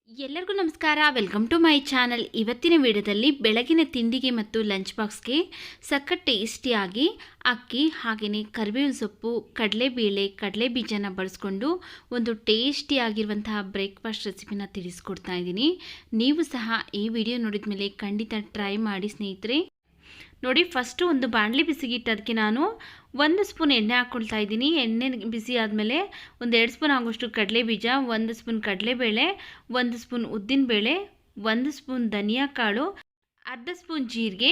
ಎಲ್ಲರಿಗೂ ನಮಸ್ಕಾರ. Welcome to my channel. ಇವತ್ತಿನ ವಿಡಿಯೋದಲ್ಲಿ ಬೆಳಗಿನ ತಿಂಡಿಗೆ ಮತ್ತು ಲಂಚ್ ಬಾಕ್ಸ್ಗೆ ಸಖತ್ ಟೇಸ್ಟಿಯಾಗಿ ಅಕ್ಕಿ ಹಾಗೆಯೇ ಕರಿಬೇವಿನ ಸೊಪ್ಪು, ಕಡಲೆಬೇಳೆ, ಕಡಲೆ ಬೀಜನ ಬಳಸ್ಕೊಂಡು ಒಂದು ಟೇಸ್ಟಿಯಾಗಿರುವಂತಹ ಬ್ರೇಕ್ಫಾಸ್ಟ್ ರೆಸಿಪಿನ ತಿಳಿಸ್ಕೊಡ್ತಾ ಇದ್ದೀನಿ. ನೀವು ಸಹ ಈ ವಿಡಿಯೋ ನೋಡಿದ ಮೇಲೆ ಖಂಡಿತ ಟ್ರೈ ಮಾಡಿ ಸ್ನೇಹಿತರೆ. ನೋಡಿ, ಫಸ್ಟು ಒಂದು ಬಾಣಲಿ ಬಿಸಿಗಿಟ್ಟು ಅದಕ್ಕೆ ನಾನು 1 ಸ್ಪೂನ್ ಎಣ್ಣೆ ಹಾಕ್ಕೊಳ್ತಾ ಇದ್ದೀನಿ. ಎಣ್ಣೆ ಬಿಸಿ ಆದಮೇಲೆ ಒಂದು 2 ಸ್ಪೂನ್ ಆಗೋಷ್ಟು ಕಡಲೆ ಬೀಜ, 1 ಸ್ಪೂನ್ ಕಡಲೆಬೇಳೆ, 1 ಸ್ಪೂನ್ ಉದ್ದಿನಬೇಳೆ, 1 ಸ್ಪೂನ್ ಧನಿಯಾ ಕಾಳು, ಅರ್ಧ ಸ್ಪೂನ್ ಜೀರಿಗೆ,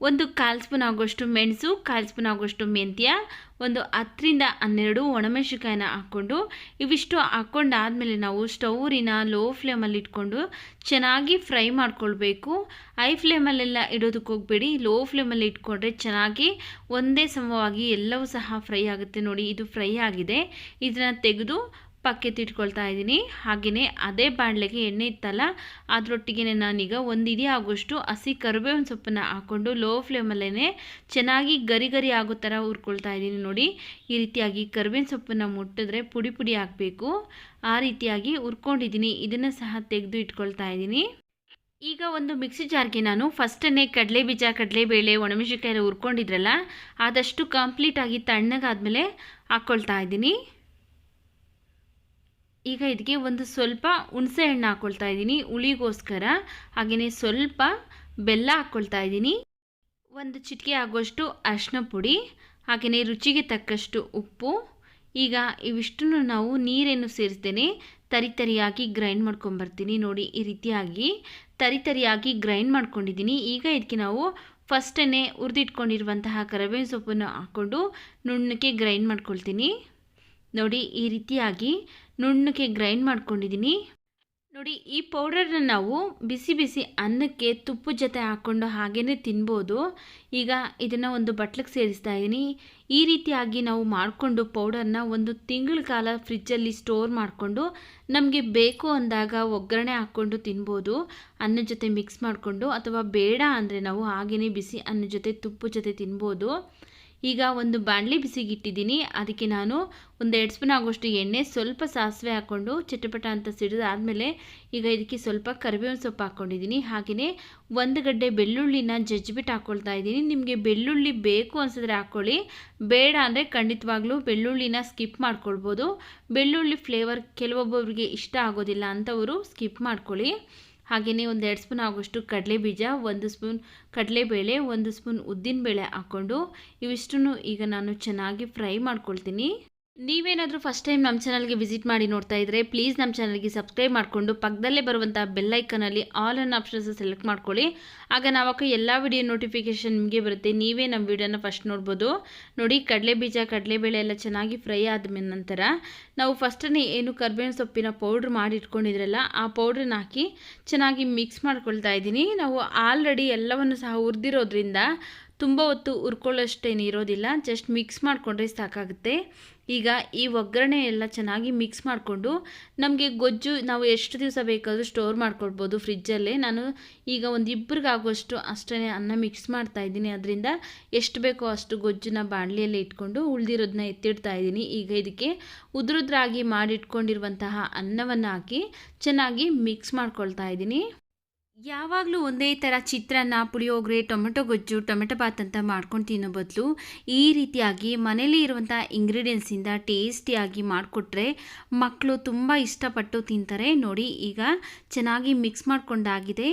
1/4 ಸ್ಪೂನ್ ಆಗೋಷ್ಟು ಮೆಣಸು, 1/4 ಸ್ಪೂನ್ ಆಗೋಷ್ಟು ಮೆಂತ್ಯ, ಒಂದು 10ರಿಂದ 12 ಒಣಮೆಣಸಿನಕಾಯಿನ ಹಾಕ್ಕೊಂಡು ಇವಿಷ್ಟು ಹಾಕ್ಕೊಂಡಾದಮೇಲೆ ನಾವು ಸ್ಟೌರಿನ ಲೋ ಫ್ಲೇಮಲ್ಲಿ ಇಟ್ಕೊಂಡು ಚೆನ್ನಾಗಿ ಫ್ರೈ ಮಾಡ್ಕೊಳ್ಬೇಕು. ಹೈ ಫ್ಲೇಮಲ್ಲೆಲ್ಲ ಇಡೋದಕ್ಕೆ ಹೋಗಬೇಡಿ, ಲೋ ಫ್ಲೇಮಲ್ಲಿ ಇಟ್ಕೊಂಡ್ರೆ ಚೆನ್ನಾಗಿ ಒಂದೇ ಸಮವಾಗಿ ಎಲ್ಲವೂ ಸಹ ಫ್ರೈ ಆಗುತ್ತೆ. ನೋಡಿ, ಇದು ಫ್ರೈ ಆಗಿದೆ. ಇದನ್ನು ತೆಗೆದು ಪಕ್ಕಕ್ಕೆ ಇಟ್ಕೊಳ್ತಾ ಇದ್ದೀನಿ. ಹಾಗೆಯೇ ಅದೇ ಬಾಣಲೆಗೆ ಎಣ್ಣೆ ಇತ್ತಲ್ಲ, ಅದರೊಟ್ಟಿಗೆ ನಾನೀಗ 1 ಇಡಿ ಆಗೋಷ್ಟು ಹಸಿ ಕರಿಬೇವಿನ ಸೊಪ್ಪನ್ನು ಹಾಕ್ಕೊಂಡು ಲೋ ಫ್ಲೇಮಲ್ಲೇ ಚೆನ್ನಾಗಿ ಗರಿ ಗರಿ ಆಗೋ ಥರ ಹುರ್ಕೊಳ್ತಾ ಇದ್ದೀನಿ. ನೋಡಿ, ಈ ರೀತಿಯಾಗಿ ಕರಿಬೇವಿನ ಸೊಪ್ಪನ್ನು ಮುಟ್ಟಿದ್ರೆ ಪುಡಿ ಪುಡಿ ಆಗಬೇಕು. ಆ ರೀತಿಯಾಗಿ ಹುರ್ಕೊಂಡಿದ್ದೀನಿ. ಇದನ್ನು ಸಹ ತೆಗೆದು ಇಟ್ಕೊಳ್ತಾ ಇದ್ದೀನಿ. ಈಗ ಒಂದು ಮಿಕ್ಸಿ ಜಾರ್ಗೆ ನಾನು ಫಸ್ಟನ್ನೇ ಕಡಲೆ ಬೀಜ, ಕಡಲೆಬೇಳೆ, ಒಣಮೆಣಸಿನಕಾಯಿ ಹುರ್ಕೊಂಡಿದ್ರಲ್ಲ, ಆದಷ್ಟು ಕಂಪ್ಲೀಟಾಗಿ ತಣ್ಣಗಾದ್ಮೇಲೆ ಹಾಕ್ಕೊಳ್ತಾ ಇದ್ದೀನಿ. ಈಗ ಇದಕ್ಕೆ ಒಂದು ಸ್ವಲ್ಪ ಹುಣಸೆ ಹಣ್ಣು ಹಾಕ್ಕೊಳ್ತಾ ಇದ್ದೀನಿ ಹುಳಿಗೋಸ್ಕರ. ಹಾಗೆಯೇ ಸ್ವಲ್ಪ ಬೆಲ್ಲ ಹಾಕ್ಕೊಳ್ತಾ ಇದ್ದೀನಿ. 1 ಚಿಟಿಕೆ ಆಗೋಷ್ಟು ಅರಿಶಿನ ಪುಡಿ, ಹಾಗೆಯೇ ರುಚಿಗೆ ತಕ್ಕಷ್ಟು ಉಪ್ಪು. ಈಗ ಇವಿಷ್ಟನ್ನು ನಾವು ನೀರೇನು ಸೇರಿಸ್ತೇನೆ ತರಿಯಾಗಿ ಗ್ರೈಂಡ್ ಮಾಡ್ಕೊಂಬರ್ತೀನಿ. ನೋಡಿ, ಈ ರೀತಿಯಾಗಿ ತರಿಯಾಗಿ ಗ್ರೈಂಡ್ ಮಾಡ್ಕೊಂಡಿದ್ದೀನಿ. ಈಗ ಇದಕ್ಕೆ ನಾವು ಫಸ್ಟನ್ನೇ ಹುರಿದಿಟ್ಕೊಂಡಿರುವಂತಹ ಕರಿಬೇವಿನ ಸೊಪ್ಪನ್ನು ಹಾಕ್ಕೊಂಡು ನುಣ್ಣಗೆ ಗ್ರೈಂಡ್ ಮಾಡ್ಕೊಳ್ತೀನಿ. ನೋಡಿ, ಈ ರೀತಿಯಾಗಿ ನುಣ್ಣಗೆ ಗ್ರೈಂಡ್ ಮಾಡ್ಕೊಂಡಿದ್ದೀನಿ. ನೋಡಿ, ಈ ಪೌಡರ್ನ ನಾವು ಬಿಸಿ ಬಿಸಿ ಅನ್ನಕ್ಕೆ ತುಪ್ಪದ ಜೊತೆ ಹಾಕ್ಕೊಂಡು ಹಾಗೇ ತಿನ್ಬೋದು. ಈಗ ಇದನ್ನು ಒಂದು ಬಟ್ಲಿಗೆ ಸೇರಿಸ್ತಾ ಇದ್ದೀನಿ. ಈ ರೀತಿಯಾಗಿ ನಾವು ಮಾಡಿಕೊಂಡು ಪೌಡರ್ನ 1 ತಿಂಗಳ ಕಾಲ ಫ್ರಿಜ್ಜಲ್ಲಿ ಸ್ಟೋರ್ ಮಾಡಿಕೊಂಡು ನಮಗೆ ಬೇಕು ಅಂದಾಗ ಒಗ್ಗರಣೆ ಹಾಕ್ಕೊಂಡು ತಿನ್ಬೋದು, ಅನ್ನದ ಜೊತೆ ಮಿಕ್ಸ್ ಮಾಡಿಕೊಂಡು. ಅಥವಾ ಬೇಡ ಅಂದರೆ ನಾವು ಹಾಗೇ ಬಿಸಿ ಅನ್ನದ ಜೊತೆ ತುಪ್ಪದ ಜೊತೆ ತಿನ್ಬೋದು. ಈಗ ಒಂದು ಬಾಣಲಿ ಬಿಸಿಗಿಟ್ಟಿದ್ದೀನಿ. ಅದಕ್ಕೆ ನಾನು 2 ಸ್ಪೂನ್ ಆಗೋಷ್ಟು ಎಣ್ಣೆ, ಸ್ವಲ್ಪ ಸಾಸಿವೆ ಹಾಕ್ಕೊಂಡು ಚಟಪಟ ಅಂತ ಸಿಡಿದಾದಮೇಲೆ ಈಗ ಇದಕ್ಕೆ ಸ್ವಲ್ಪ ಕರಿಬೇವಿನ ಸೊಪ್ಪು ಹಾಕ್ಕೊಂಡಿದ್ದೀನಿ. ಹಾಗೆಯೇ 1 ಗಡ್ಡೆ ಬೆಳ್ಳುಳ್ಳಿನ ಜಜ್ಜಿಬಿಟ್ಟು ಹಾಕ್ಕೊಳ್ತಾ ಇದ್ದೀನಿ. ನಿಮಗೆ ಬೆಳ್ಳುಳ್ಳಿ ಬೇಕು ಅನಿಸಿದ್ರೆ ಹಾಕ್ಕೊಳ್ಳಿ, ಬೇಡ ಅಂದರೆ ಖಂಡಿತವಾಗ್ಲೂ ಬೆಳ್ಳುಳ್ಳಿನ ಸ್ಕಿಪ್ ಮಾಡ್ಕೊಳ್ಬೋದು. ಬೆಳ್ಳುಳ್ಳಿ ಫ್ಲೇವರ್ ಕೆಲವೊಬ್ಬರಿಗೆ ಇಷ್ಟ ಆಗೋದಿಲ್ಲ, ಅಂಥವರು ಸ್ಕಿಪ್ ಮಾಡ್ಕೊಳ್ಳಿ. ಹಾಗೆಯೇ 2 ಸ್ಪೂನ್ ಆಗೋಷ್ಟು ಕಡಲೆ ಬೀಜ, 1 ಸ್ಪೂನ್ ಕಡಲೆಬೇಳೆ, 1 ಸ್ಪೂನ್ ಉದ್ದಿನಬೇಳೆ ಹಾಕ್ಕೊಂಡು ಇವಿಷ್ಟನ್ನು ಈಗ ನಾನು ಚೆನ್ನಾಗಿ ಫ್ರೈ ಮಾಡ್ಕೊಳ್ತೀನಿ. ನೀವೇನಾದರೂ ಫಸ್ಟ್ ಟೈಮ್ ನಮ್ಮ ಚಾನಲ್ಗೆ ವಿಸಿಟ್ ಮಾಡಿ ನೋಡ್ತಾ ಇದ್ದರೆ ಪ್ಲೀಸ್ ನಮ್ಮ ಚಾನಲ್ಗೆ ಸಬ್ಸ್ಕ್ರೈಬ್ ಮಾಡಿಕೊಂಡು ಪಕ್ಕದಲ್ಲೇ ಬರುವಂಥ ಬೆಲ್ಲೈಕನಲ್ಲಿ ಆಲ್ ಅನ್ ಆಪ್ಷನ್ಸ್ ಸೆಲೆಕ್ಟ್ ಮಾಡ್ಕೊಳ್ಳಿ. ಆಗ ನಾವು ಎಲ್ಲ ವಿಡಿಯೋ ನೋಟಿಫಿಕೇಷನ್ ನಿಮಗೆ ಬರುತ್ತೆ, ನೀವೇ ನಮ್ಮ ವಿಡಿಯೋನ ಫಸ್ಟ್ ನೋಡ್ಬೋದು. ನೋಡಿ, ಕಡಲೆ ಬೀಜ, ಕಡಲೆಬೇಳೆ ಎಲ್ಲ ಚೆನ್ನಾಗಿ ಫ್ರೈ ಆದಮೇಲೆ ನಂತರ ನಾವು ಫಸ್ಟನ್ನೇ ಏನು ಕರಿಬೇವಿನ ಸೊಪ್ಪಿನ ಪೌಡ್ರ್ ಮಾಡಿ ಇಟ್ಕೊಂಡಿದ್ರಲ್ಲ, ಆ ಪೌಡ್ರನ್ನ ಹಾಕಿ ಚೆನ್ನಾಗಿ ಮಿಕ್ಸ್ ಮಾಡ್ಕೊಳ್ತಾ ಇದ್ದೀನಿ. ನಾವು ಆಲ್ರೆಡಿ ಎಲ್ಲವನ್ನು ಸಹ ಹುರಿದಿರೋದ್ರಿಂದ ತುಂಬ ಹೊತ್ತು ಹುರ್ಕೊಳ್ಳೋಷ್ಟೇನು ಇರೋದಿಲ್ಲ, ಜಸ್ಟ್ ಮಿಕ್ಸ್ ಮಾಡಿಕೊಂಡ್ರೆ ಸಾಕಾಗುತ್ತೆ. ಈಗ ಈ ಒಗ್ಗರಣೆ ಎಲ್ಲ ಚೆನ್ನಾಗಿ ಮಿಕ್ಸ್ ಮಾಡಿಕೊಂಡು ನಮಗೆ ಗೊಜ್ಜು ನಾವು ಎಷ್ಟು ದಿವಸ ಬೇಕಾದರೂ ಸ್ಟೋರ್ ಮಾಡ್ಕೊಳ್ಬೋದು ಫ್ರಿಜ್ಜಲ್ಲೇ. ನಾನು ಈಗ 1 ಇಬ್ಬರಿಗಾಗುವಷ್ಟು ಅಷ್ಟೇ ಅನ್ನ ಮಿಕ್ಸ್ ಮಾಡ್ತಾಯಿದ್ದೀನಿ. ಅದರಿಂದ ಎಷ್ಟು ಬೇಕೋ ಅಷ್ಟು ಗೊಜ್ಜನ್ನ ಬಾಣಲಿಯಲ್ಲಿ ಇಟ್ಕೊಂಡು ಉಳಿದಿರೋದನ್ನ ಎತ್ತಿಡ್ತಾ ಇದ್ದೀನಿ. ಈಗ ಇದಕ್ಕೆ ಉದುರುದ್ರಾಗಿ ಮಾಡಿಟ್ಕೊಂಡಿರುವಂತಹ ಅನ್ನವನ್ನು ಹಾಕಿ ಚೆನ್ನಾಗಿ ಮಿಕ್ಸ್ ಮಾಡ್ಕೊಳ್ತಾ ಇದ್ದೀನಿ. ಯಾವಾಗಲೂ ಒಂದೇ ಥರ ಚಿತ್ರಾನ್ನ, ಪುಳಿಯೋಗರೆ, ಟೊಮೆಟೊ ಗೊಜ್ಜು, ಟೊಮೆಟೊ ಬಾತ್ ಅಂತ ಮಾಡ್ಕೊಂಡು ತಿನ್ನೋ ಬದಲು ಈ ರೀತಿಯಾಗಿ ಮನೇಲಿ ಇರುವಂಥ ಇಂಗ್ರೀಡಿಯೆಂಟ್ಸಿಂದ ಟೇಸ್ಟಿಯಾಗಿ ಮಾಡಿಕೊಟ್ರೆ ಮಕ್ಕಳು ತುಂಬ ಇಷ್ಟಪಟ್ಟು ತಿಂತಾರೆ. ನೋಡಿ, ಈಗ ಚೆನ್ನಾಗಿ ಮಿಕ್ಸ್ ಮಾಡ್ಕೊಂಡಾಗಿದೆ.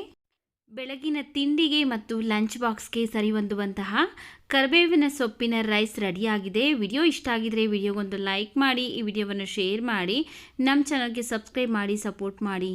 ಬೆಳಗಿನ ತಿಂಡಿಗೆ ಮತ್ತು ಲಂಚ್ ಬಾಕ್ಸ್ಗೆ ಸರಿ ಹೊಂದುವಂತಹ ಕರಿಬೇವಿನ ಸೊಪ್ಪಿನ ರೈಸ್ ರೆಡಿಯಾಗಿದೆ. ವಿಡಿಯೋ ಇಷ್ಟ ಆಗಿದರೆ ವಿಡಿಯೋಗೊಂದು ಲೈಕ್ ಮಾಡಿ, ಈ ವಿಡಿಯೋವನ್ನು ಶೇರ್ ಮಾಡಿ, ನಮ್ಮ ಚಾನಲ್ಗೆ ಸಬ್ಸ್ಕ್ರೈಬ್ ಮಾಡಿ ಸಪೋರ್ಟ್ ಮಾಡಿ.